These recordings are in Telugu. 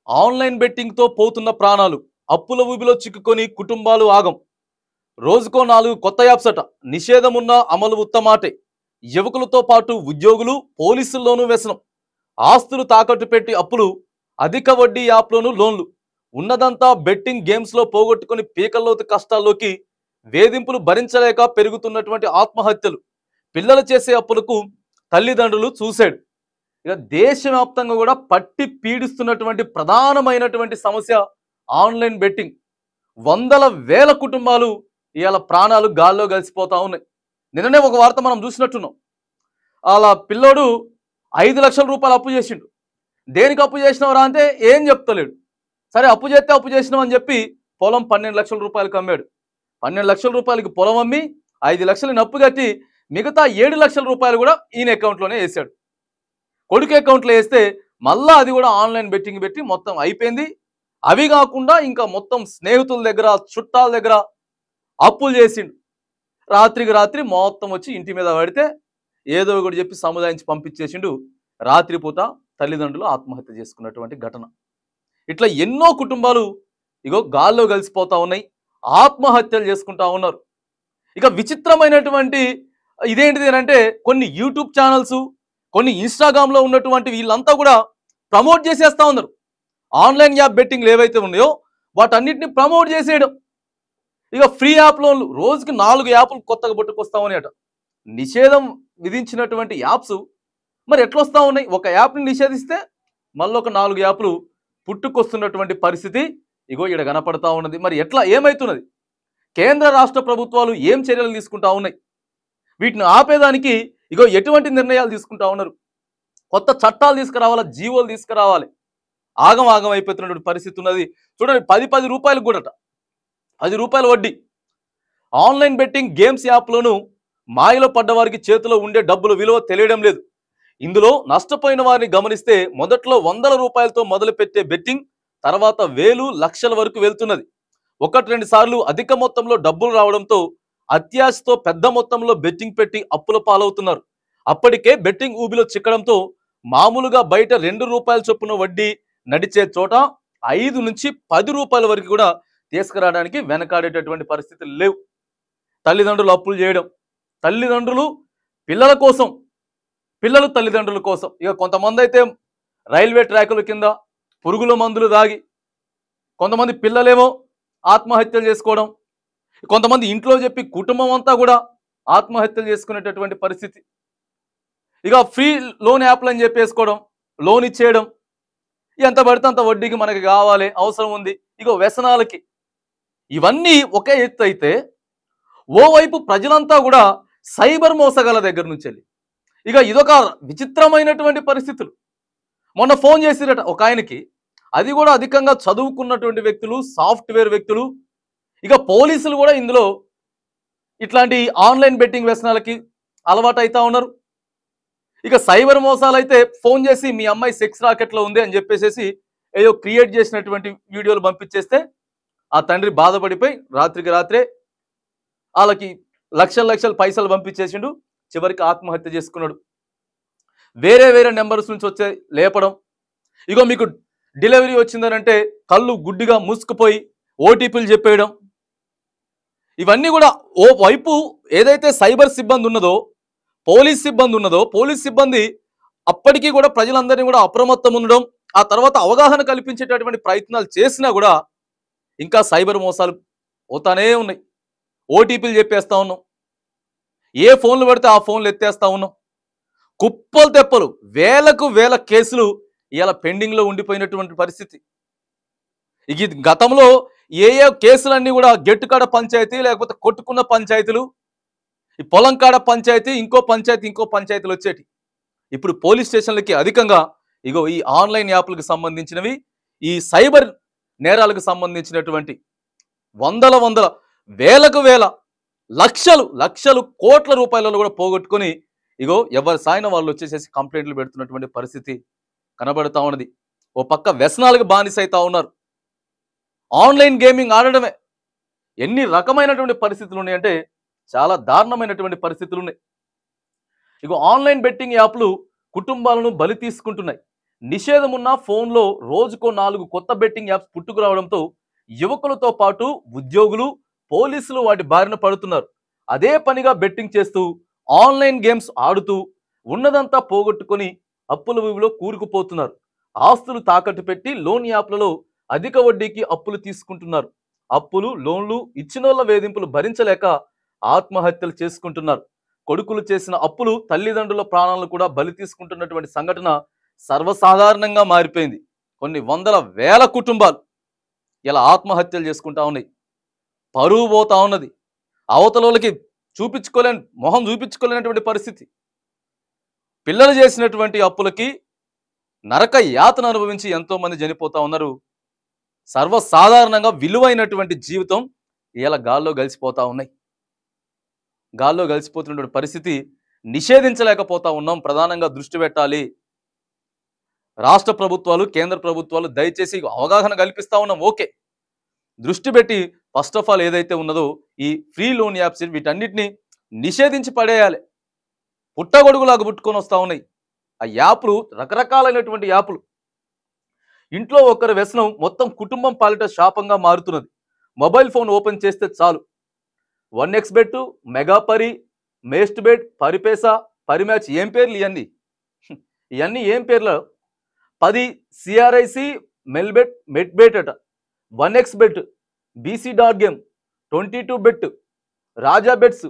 ఆన్లైన్ బెట్టింగ్తో పోతున్న ప్రాణాలు, అప్పుల ఊబిలో చిక్కుకొని కుటుంబాలు ఆగం. రోజుకో 4 కొత్త యాప్స్ అట. నిషేధమున్న అమలు ఉత్తమాటే. యువకులతో పాటు ఉద్యోగులు, పోలీసుల్లోనూ వ్యసనం. ఆస్తులు తాకట్టు పెట్టి అప్పులు, అధిక వడ్డీ యాప్లోనూ లోన్లు. ఉన్నదంతా బెట్టింగ్ గేమ్స్లో పోగొట్టుకొని పీకల్లోతు కష్టాల్లోకి, వేధింపులు భరించలేక పెరుగుతున్నటువంటి ఆత్మహత్యలు, పిల్లలు చేసే అప్పులకు తల్లిదండ్రులు సూసైడ్. ఇక దేశవ్యాప్తంగా కూడా పట్టి పీడిస్తున్నటువంటి ప్రధానమైనటువంటి సమస్య ఆన్లైన్ బెట్టింగ్. వందల వేల కుటుంబాలు ఇవాళ ప్రాణాలు గాల్లో కలిసిపోతా ఉన్నాయి. నిన్ననే ఒక వార్త మనం చూసినట్టున్నాం. అలా పిల్లోడు 5 లక్షల రూపాయలు అప్పు చేసిండు. దేనికి అప్పు చేసినవరా అంటే ఏం చెప్తలేడు. సరే అప్పు చేస్తే అప్పు చేసినాం అని చెప్పి పొలం 12 లక్షల రూపాయలకు అమ్మాడు. 12 లక్షల రూపాయలకి పొలం అమ్మి 5 లక్షలని అప్పు కట్టి మిగతా 7 లక్షల రూపాయలు కూడా ఈయన అకౌంట్లోనే వేసాడు. కొడుకు అకౌంట్లో వేస్తే మళ్ళా అది కూడా ఆన్లైన్ బెట్టింగ్ పెట్టి మొత్తం అయిపోయింది. అవి కాకుండా ఇంకా మొత్తం స్నేహితుల దగ్గర, చుట్టాల దగ్గర అప్పులు చేసిండు. రాత్రికి రాత్రి మొత్తం వచ్చి ఇంటి మీద పడితే ఏదో ఒకటి చెప్పి సముదాయించి పంపించేసిండు. రాత్రిపూట తల్లిదండ్రులు ఆత్మహత్య చేసుకున్నటువంటి ఘటన. ఇట్లా ఎన్నో కుటుంబాలు ఇగో గాల్లో కలిసిపోతా ఉన్నాయి, ఆత్మహత్యలు చేసుకుంటా ఉన్నారు. ఇక విచిత్రమైనటువంటి ఇదేంటిది అంటే కొన్ని యూట్యూబ్ ఛానల్స్, కొన్ని ఇన్స్టాగ్రామ్లో ఉన్నటువంటి వీళ్ళంతా కూడా ప్రమోట్ చేసేస్తా ఉన్నారు. ఆన్లైన్ యాప్ బెట్టింగ్లు ఏవైతే ఉన్నాయో వాటన్నిటిని ప్రమోట్ చేసేయడం. ఇక ఫ్రీ యాప్ లోన్లు రోజుకి 4 యాప్లు కొత్తగా పట్టుకొస్తామని అట. నిషేధం విధించినటువంటి యాప్స్ మరి ఎట్లా వస్తూ ఉన్నాయి? ఒక యాప్ని నిషేధిస్తే మళ్ళీ ఒక 4 యాప్లు పుట్టుకొస్తున్నటువంటి పరిస్థితి ఇగో ఇక్కడ కనపడతా ఉన్నది. మరి ఎట్లా ఏమవుతున్నది? కేంద్ర రాష్ట్ర ప్రభుత్వాలు ఏం చర్యలు తీసుకుంటా ఉన్నాయి? వీటిని ఆపేదానికి ఇగో ఎటువంటి నిర్ణయాలు తీసుకుంటా ఉన్నారు? కొత్త చట్టాలు తీసుకురావాలా, జీవోలు తీసుకురావాలి. ఆగం ఆగం అయిపోతున్నటువంటి పరిస్థితి ఉన్నది. చూడండి, 10 రూపాయలకు కూడా 10 రూపాయల వడ్డీ. ఆన్లైన్ బెట్టింగ్ గేమ్స్ యాప్లోనూ మాయలో పడ్డవారికి చేతిలో ఉండే డబ్బుల విలువ తెలియడం లేదు. ఇందులో నష్టపోయిన వారిని గమనిస్తే మొదట్లో 100 రూపాయలతో మొదలుపెట్టే బెట్టింగ్ తర్వాత వేలు, లక్షల వరకు వెళ్తున్నది. 1-2 సార్లు అధిక మొత్తంలో డబ్బులు రావడంతో అత్యాశతో పెద్ద మొత్తంలో బెట్టింగ్ పెట్టి అప్పుల పాలవుతున్నారు. అప్పటికే బెట్టింగ్ ఊబిలో చిక్కడంతో మామూలుగా బయట 2 రూపాయల చొప్పున వడ్డీ నడిచే చోట 5 నుంచి 10 రూపాయల వరకు కూడా తీసుకురావడానికి వెనకాడేటటువంటి పరిస్థితులు లేవు. తల్లిదండ్రులు అప్పులు చేయడం, తల్లిదండ్రులు పిల్లల కోసం, పిల్లలు తల్లిదండ్రుల కోసం. ఇక కొంతమంది అయితే రైల్వే ట్రాకుల కింద పురుగుల మందులు దాగి, కొంతమంది పిల్లలేమో ఆత్మహత్యలు చేసుకోవడం, కొంతమంది ఇంట్లో చెప్పి కుటుంబం అంతా కూడా ఆత్మహత్యలు చేసుకునేటటువంటి పరిస్థితి. ఇక ఫ్రీ లోన్ యాప్లు అని చెప్పేసుకోవడం, లోన్ ఇచ్చేయడం, ఎంత పడితే అంత వడ్డీకి మనకి కావాలి, అవసరం ఉంది, ఇగో వ్యసనాలకి. ఇవన్నీ ఒకే ఎత్తు అయితే ఓవైపు ప్రజలంతా కూడా సైబర్ మోసగాల దగ్గర నుంచి వెళ్ళి ఇక ఇదొక విచిత్రమైనటువంటి పరిస్థితులు. మొన్న ఫోన్ చేసిరట ఒక ఆయనకి, అది కూడా అధికంగా చదువుకున్నటువంటి వ్యక్తులు, సాఫ్ట్వేర్ వ్యక్తులు. ఇక పోలీసులు కూడా ఇందులో ఇట్లాంటి ఆన్లైన్ బెట్టింగ్ వ్యసనాలకి అలవాటు అవుతా ఉన్నారు. ఇక సైబర్ మోసాలు అయితే ఫోన్ చేసి మీ అమ్మాయి సెక్స్ రాకెట్లో ఉంది అని చెప్పేసి ఏదో క్రియేట్ చేసినటువంటి వీడియోలు పంపించేస్తే ఆ తండ్రి బాధపడిపోయి రాత్రికి రాత్రే వాళ్ళకి లక్షల పైసలు పంపించేసిండు. చివరికి ఆత్మహత్య చేసుకున్నాడు. వేరే వేరే నెంబర్స్ నుంచి వచ్చే లేపడం, ఇగో మీకు డెలివరీ వచ్చిందనంటే కళ్ళు గుడ్డిగా మూసుకుపోయి ఓటీపీలు చెప్పేయడం. ఇవన్నీ కూడా ఓ వైపు ఏదైతే సైబర్ సిబ్బంది ఉన్నదో, పోలీస్ సిబ్బంది అప్పటికీ కూడా ప్రజలందరినీ కూడా అప్రమత్తం ఉండడం, ఆ తర్వాత అవగాహన కల్పించేటటువంటి ప్రయత్నాలు చేసినా కూడా ఇంకా సైబర్ మోసాలు పోతానే ఉన్నాయి. ఓటీపీలు చెప్పేస్తా ఉన్నాం, ఏ ఫోన్లు పడితే ఆ ఫోన్లు ఎత్తేస్తా ఉన్నాం. కుప్పలు తెప్పలు, వేల కేసులు ఇవాళ పెండింగ్లో ఉండిపోయినటువంటి పరిస్థితి. ఇక గతంలో ఏ కేసులన్నీ కూడా గెట్టుకాడ పంచాయతీ, లేకపోతే కొట్టుకున్న పంచాయతీలు, ఈ పొలం కాడ పంచాయతీ, ఇంకో పంచాయతీలు వచ్చేటి. ఇప్పుడు పోలీస్ స్టేషన్లకి అధికంగా ఇగో ఈ ఆన్లైన్ యాప్లకు సంబంధించినవి, ఈ సైబర్ నేరాలకు సంబంధించినటువంటి వందల వేల లక్షలు కోట్ల రూపాయలలో కూడా పోగొట్టుకొని ఇగో ఎవరి సాయన వాళ్ళు వచ్చేసేసి కంప్లైంట్లు పెడుతున్నటువంటి పరిస్థితి కనబడతా ఉన్నది. ఓ పక్క వ్యసనాలకు బానిస అవుతా ఉన్నారు. ఆన్లైన్ గేమింగ్ ఆడడమే ఎన్ని రకమైనటువంటి పరిస్థితులు ఉన్నాయంటే చాలా దారుణమైనటువంటి పరిస్థితులు ఉన్నాయి. ఇగో ఆన్లైన్ బెట్టింగ్ యాప్లు కుటుంబాలను బలి తీసుకుంటున్నాయి. నిషేధం ఉన్న ఫోన్లో రోజుకో 4 కొత్త బెట్టింగ్ యాప్స్ పుట్టుకురావడంతో యువకులతో పాటు ఉద్యోగులు, పోలీసులు వాటి బారిన పడుతున్నారు. అదే పనిగా బెట్టింగ్ చేస్తూ, ఆన్లైన్ గేమ్స్ ఆడుతూ ఉన్నదంతా పోగొట్టుకొని అప్పుల ఊబిలో కూరుకుపోతున్నారు. ఆస్తులు తాకట్టు పెట్టి లోన్ యాప్లలో అధిక వడ్డీకి అప్పులు తీసుకుంటున్నారు. అప్పులు, లోన్లు ఇచ్చినోళ్ల వేధింపులు భరించలేక ఆత్మహత్యలు చేసుకుంటున్నారు. కొడుకులు చేసిన అప్పులు తల్లిదండ్రుల ప్రాణాలను కూడా బలి తీసుకుంటున్నటువంటి సంఘటన సర్వసాధారణంగా మారిపోయింది. కొన్ని వందల వేల కుటుంబాలు ఇలా ఆత్మహత్యలు చేసుకుంటా ఉన్నాయి. పరువు పోతా ఉన్నది. అవతలోళ్ళకి మొహం చూపించుకోలేనటువంటి పరిస్థితి. పిల్లలు చేసినటువంటి అప్పులకి నరక యాతన అనుభవించి ఎంతో మంది చనిపోతా ఉన్నారు. సర్వసాధారణంగా విలువైనటువంటి జీవితం ఇలా గాల్లో కలిసిపోతా ఉన్నాయి. గాల్లో కలిసిపోతున్నటువంటి పరిస్థితి నిషేధించలేకపోతా ఉన్నాం. ప్రధానంగా దృష్టి పెట్టాలి. రాష్ట్ర ప్రభుత్వాలు, కేంద్ర ప్రభుత్వాలు దయచేసి అవగాహన కల్పిస్తా ఉన్నాం. ఓకే, దృష్టి పెట్టి ఫస్ట్ ఆఫ్ ఆల్ ఏదైతే ఉన్నదో ఈ ఫ్రీ లోన్ యాప్స్ వీటన్నిటిని నిషేధించి పడేయాలి. పుట్టగొడుగులాగా పుట్టుకొని వస్తూ ఉన్నాయి ఆ యాప్లు. రకరకాలైనటువంటి యాప్లు. ఇంట్లో ఒకరి వ్యసనం మొత్తం కుటుంబం పాలిట శాపంగా మారుతున్నది. మొబైల్ ఫోన్ ఓపెన్ చేస్తే చాలు 1xBet, మెగాపరి, మేస్ట్ బెట్, పరిపేస, పరిమ్యాచ్, ఏం పేర్లు ఇవన్నీ ఏం పేర్లు? 10 CRIC, మెల్బెట్, మెట్బెట్ అట, 1xBet, BC.Game, 22Bet, రాజా బెట్స్,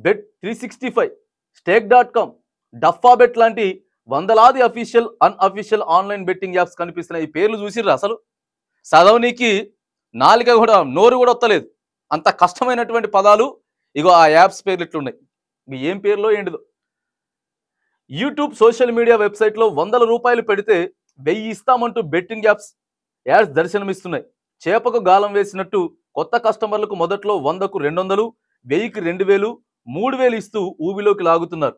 Bet365, Stake.com, డఫాబెట్ లాంటి వందలాది official, unofficial online betting apps కనిపిస్తున్నాయి. ఈ పేర్లు చూసిర్రా? అసలు చదవనీకి నాలుక కూడా, నోరు కూడా వస్తలేదు. అంత కష్టమైనటువంటి పదాలు ఇగో ఆ యాప్స్ పేర్లు ఇట్లున్నాయి. ఏం పేర్లో ఏంటిదో. యూట్యూబ్ సోషల్ మీడియా వెబ్సైట్లో ₹100 పెడితే 1000 ఇస్తామంటూ బెట్టింగ్ యాడ్స్ దర్శనమిస్తున్నాయి. చేపకు గాలం వేసినట్టు కొత్త కస్టమర్లకు మొదట్లో 100కు 200, 1000కి 2000, 3000 ఇస్తూ ఊబిలోకి లాగుతున్నారు.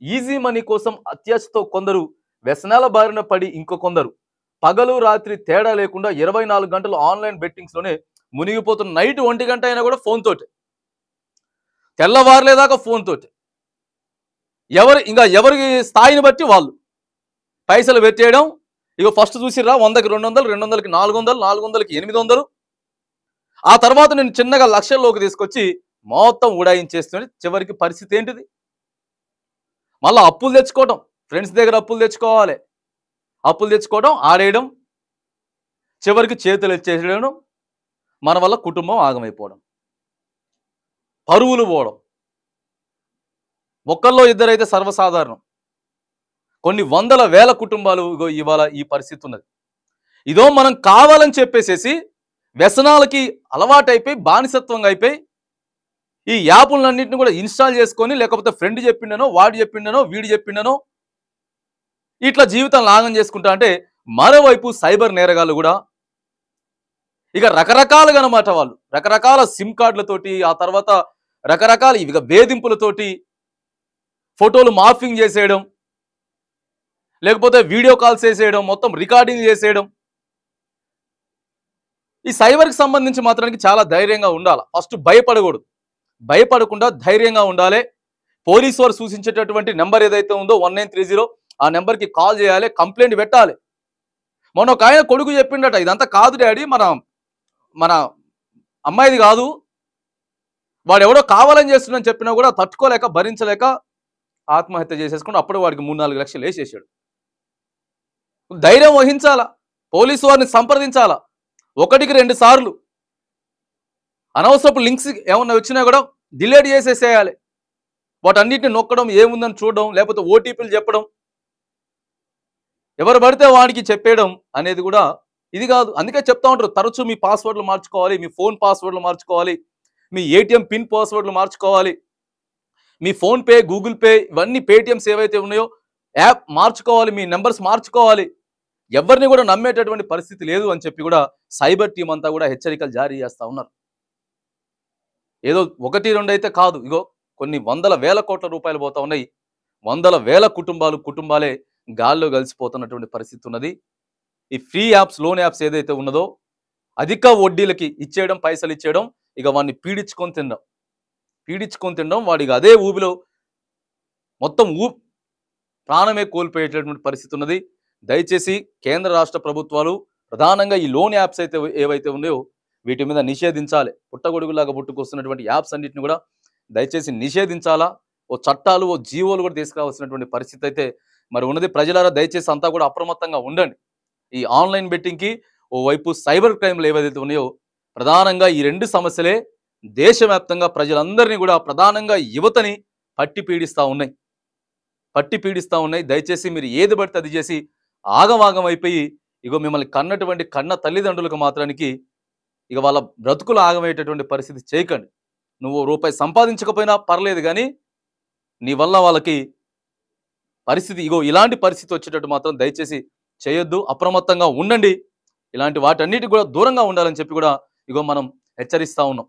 ఈజీ మనీ కోసం అత్యాశతో కొందరు, వ్యసనాల బారిన పడి ఇంకొందరు పగలు రాత్రి తేడా లేకుండా 24 గంటలు ఆన్లైన్ బెట్టింగ్స్లోనే మునిగిపోతున్న. నైట్ 1 గంట అయినా కూడా ఫోన్ తోటి, తెల్లవారులేదాకా ఫోన్ తోటి. ఎవరి స్థాయిని బట్టి వాళ్ళు పైసలు పెట్టేయడం. ఇక ఫస్ట్ చూసిర్రా, 100కి 200, 200కి 400, 400కి 800. ఆ తర్వాత నేను చిన్నగా లక్షల్లోకి తీసుకొచ్చి మొత్తం ఉడాయించేస్తుంది. చివరికి పరిస్థితి ఏంటిది? మళ్ళీ అప్పులు తెచ్చుకోవడం, ఫ్రెండ్స్ దగ్గర అప్పులు తెచ్చుకోవాలి, అప్పులు తెచ్చుకోవడం, ఆడేయడం, చివరికి చేతులు ఎత్తేసేయడం, మన వల్ల కుటుంబం ఆగమైపోవడం, పరువులు పోవడం. ఒక్కల్లో ఇద్దరైతే సర్వసాధారణం. కొన్ని వందల వేల కుటుంబాలు ఇవాళ ఈ పరిస్థితి ఉన్నది. ఇదో మనం కావాలని చెప్పేసేసి వ్యసనాలకి అలవాటైపోయి, బానిసత్వంగా అయిపోయి ఈ యాపులన్నింటిని కూడా ఇన్స్టాల్ చేసుకొని, లేకపోతే ఫ్రెండ్ చెప్పిండనో, వాడు చెప్పిండనో, వీడు చెప్పిండనో ఇట్లా జీవితం లాగం చేసుకుంటా. అంటే మరోవైపు సైబర్ నేరగాళ్ళు కూడా ఇక రకరకాలుగా అనమాట. వాళ్ళు రకరకాల సిమ్ కార్డులతోటి, ఆ తర్వాత రకరకాల ఇక వేధింపులతోటి ఫోటోలు మార్ఫింగ్ చేసేయడం, లేకపోతే వీడియో కాల్స్ చేసేయడం, మొత్తం రికార్డింగ్ చేసేయడం. ఈ సైబర్కి సంబంధించి మాత్రానికి చాలా ధైర్యంగా ఉండాలి. ఫస్ట్ భయపడకూడదు. భయపడకుండా ధైర్యంగా ఉండాలి. పోలీసు వారు సూచించేటటువంటి నెంబర్ ఏదైతే ఉందో 1930, ఆ నెంబర్కి కాల్ చేయాలి, కంప్లైంట్ పెట్టాలి. మొన్న ఒక ఆయన కొడుకు చెప్పిండట, ఇదంతా కాదు డాడీ, మన అమ్మాయిది కాదు, వాడు ఎవడో కావాలని చేస్తుందని చెప్పినా కూడా తట్టుకోలేక, భరించలేక ఆత్మహత్య చేసేసుకుని అప్పుడు వాడికి 3-4 లక్షలు వేసేసాడు. ధైర్యం వహించాలా, పోలీసు వారిని సంప్రదించాలా, 1కి 2 సార్లు. అనవసరపు లింక్స్ ఏమన్నా వచ్చినా కూడా డిలీట్ చేసేసేయాలి. వాటన్నిటిని నొక్కడం, ఏముందని చూడడం, లేకపోతే ఓటీపీలు చెప్పడం, ఎవరు పడితే వాడికి చెప్పేయడం అనేది కూడా ఇది కాదు. అందుకే చెప్తా ఉంటారు, తరచూ మీ పాస్వర్డ్లు మార్చుకోవాలి, మీ ఫోన్ పాస్వర్డ్లు మార్చుకోవాలి, మీ ఏటీఎం పిన్ పాస్వర్డ్లు మార్చుకోవాలి, మీ ఫోన్పే, గూగుల్ పే, ఇవన్నీ పేటిఎంస్ ఏవైతే ఉన్నాయో యాప్ మార్చుకోవాలి, మీ నెంబర్స్ మార్చుకోవాలి. ఎవరిని కూడా నమ్మేటటువంటి పరిస్థితి లేదు అని చెప్పి కూడా సైబర్ టీం అంతా కూడా హెచ్చరికలు జారీ చేస్తూ ఉన్నారు. ఏదో 1-2 అయితే కాదు, ఇగో కొన్ని వందల వేల కోట్ల రూపాయలు పోతా ఉన్నాయి. వందల వేల కుటుంబాలే గాల్లో కలిసిపోతున్నటువంటి పరిస్థితి ఉన్నది. ఈ ఫ్రీ యాప్స్, లోన్ యాప్స్ ఏదైతే ఉన్నదో అధిక వడ్డీలకి ఇచ్చేయడం, పైసలు ఇచ్చేయడం, ఇక వాడిని పీడించుకొని తినడం, వాడికి అదే ఊబిలో మొత్తం ప్రాణమే కోల్పోయేటటువంటి పరిస్థితి ఉన్నది. దయచేసి కేంద్ర రాష్ట్ర ప్రభుత్వాలు ప్రధానంగా ఈ లోన్ యాప్స్ అయితే ఏవైతే ఉన్నాయో వీటి మీద నిషేధించాలి. పుట్టగొడుగులాగా పుట్టుకొస్తున్నటువంటి యాప్స్ అన్నిటిని కూడా దయచేసి నిషేధించాలా. ఓ చట్టాలు, ఓ జీవోలు కూడా తీసుకురావాల్సినటువంటి పరిస్థితి అయితే మరి ఉన్నది. ప్రజలారా దయచేసి అంతా కూడా అప్రమత్తంగా ఉండండి. ఈ ఆన్లైన్ బెట్టింగ్కి ఓవైపు సైబర్ క్రైమ్లు ఏవైతే ఉన్నాయో ప్రధానంగా ఈ రెండు సమస్యలే దేశవ్యాప్తంగా ప్రజలందరినీ కూడా ప్రధానంగా యువతని పట్టి పీడిస్తా ఉన్నాయి. దయచేసి మీరు ఏది పడితే అది చేసి ఆగమాగం అయిపోయి ఇగో మిమ్మల్ని కన్నటువంటి కన్న తల్లిదండ్రులకు మాత్రానికి ఇక వాళ్ళ బ్రతుకులు ఆగమయ్యేటటువంటి పరిస్థితి చేయకండి. నువ్వు రూపాయి సంపాదించకపోయినా పర్లేదు కానీ నీ వల్ల వాళ్ళకి పరిస్థితి ఇలాంటి పరిస్థితి వచ్చేటట్టు మాత్రం దయచేసి చేయొద్దు. అప్రమత్తంగా ఉండండి. ఇలాంటి వాటన్నిటికి కూడా దూరంగా ఉండాలని చెప్పి కూడా మనం హెచ్చరిస్తా ఉన్నాం.